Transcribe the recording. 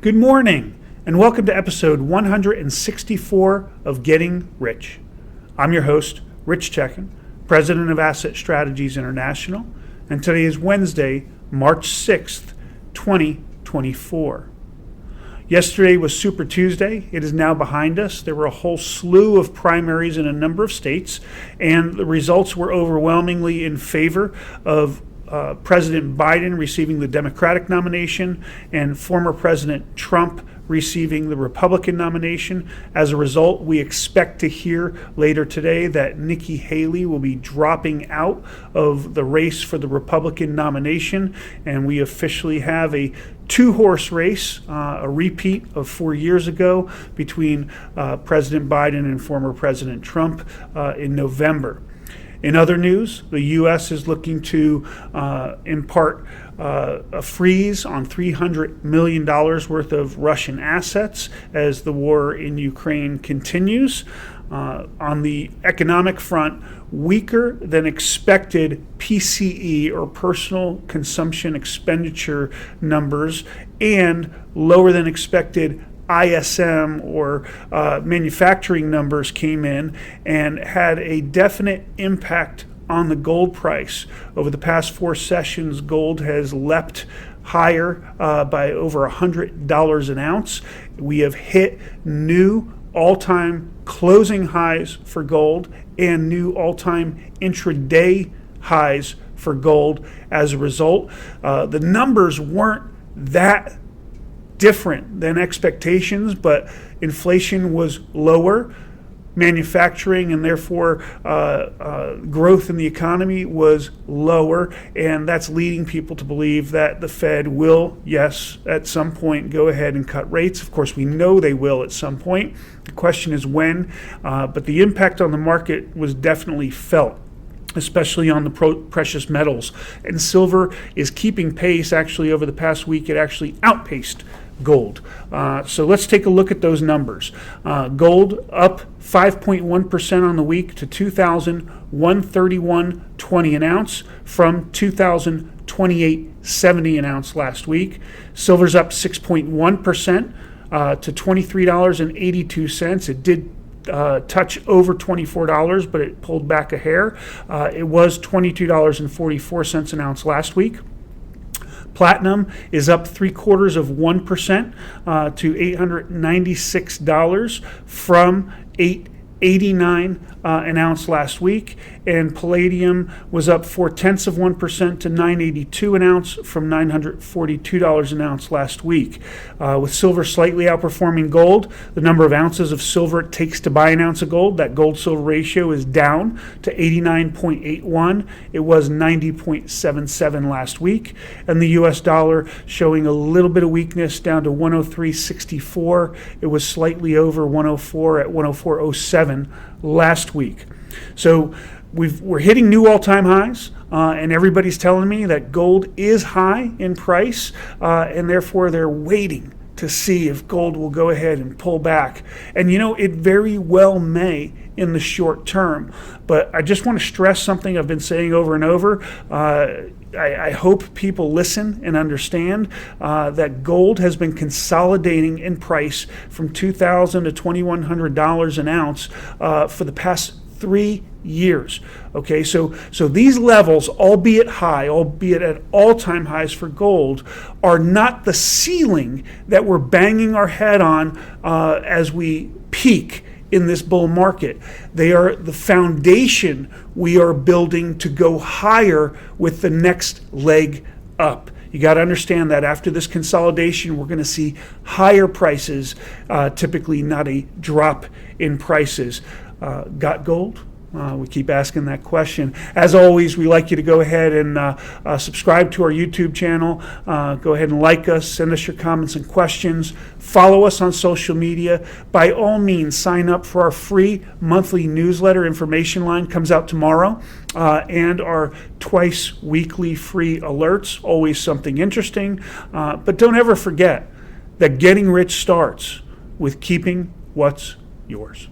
Good morning, and welcome to episode 164 of Getting Rich. I'm your host, Rich Checkan, president of Asset Strategies International, and today is Wednesday, March 6th, 2024. Yesterday was Super Tuesday. It is now behind us. There were a whole slew of primaries in a number of states, and the results were overwhelmingly in favor of President Biden receiving the Democratic nomination and former President Trump receiving the Republican nomination. As a result, we expect to hear later today that Nikki Haley will be dropping out of the race for the Republican nomination, and we officially have a two-horse race, a repeat of 4 years ago between President Biden and former President Trump in November. In other news, the U.S. is looking to impart a freeze on $300 million worth of Russian assets as the war in Ukraine continues. On the economic front, weaker than expected PCE, or personal consumption expenditure numbers, and lower than expected ISM, or manufacturing numbers, came in and had a definite impact on the gold price. Over the past four sessions, gold has leapt higher by over $100 an ounce. We have hit new all-time closing highs for gold and new all-time intraday highs for gold. As a result, the numbers weren't that different than expectations, but inflation was lower, manufacturing and therefore growth in the economy was lower, and that's leading people to believe that the Fed will, yes, at some point go ahead and cut rates. Of course, we know they will at some point. The question is when, but the impact on the market was definitely felt, especially on the precious metals. And silver is keeping pace. Actually, over the past week, it actually outpaced gold. So let's take a look at those numbers. Gold up 5.1% on the week to $2,131.20 an ounce from $2,028.70 an ounce last week. Silver's up 6.1% to $23.82. It did touch over $24, but it pulled back a hair. It was $22.44 an ounce last week. Platinum is up 0.75% to $896 from $889 an ounce last week, and palladium was up 0.4% to $982 an ounce from $942 an ounce last week. With silver slightly outperforming gold, the number of ounces of silver it takes to buy an ounce of gold, that gold-silver ratio is down to 89.81. It was 90.77 last week, and the U.S. dollar showing a little bit of weakness, down to 103.64. It was slightly over 104 at 104.07 last week. So we're hitting new all-time highs, and everybody's telling me that gold is high in price, and therefore they're waiting to see if gold will go ahead and pull back. And it very well may in the short term. But I just want to stress something I've been saying over and over. I hope people listen and understand that gold has been consolidating in price from $2,000 to $2,100 an ounce for the past 3 years. Okay, so these levels, albeit high, albeit at all-time highs for gold, are not the ceiling that we're banging our head on as we peak in this bull market. They are the foundation we are building to go higher with the next leg up. You got to understand that after this consolidation, we're going to see higher prices, typically not a drop in prices. Got gold? We keep asking that question. As always, we like you to go ahead and subscribe to our YouTube channel. Go ahead and like us, send us your comments and questions. Follow us on social media. By all means, sign up for our free monthly newsletter. Information line comes out tomorrow. And our twice weekly free alerts, always something interesting. But don't ever forget that getting rich starts with keeping what's yours.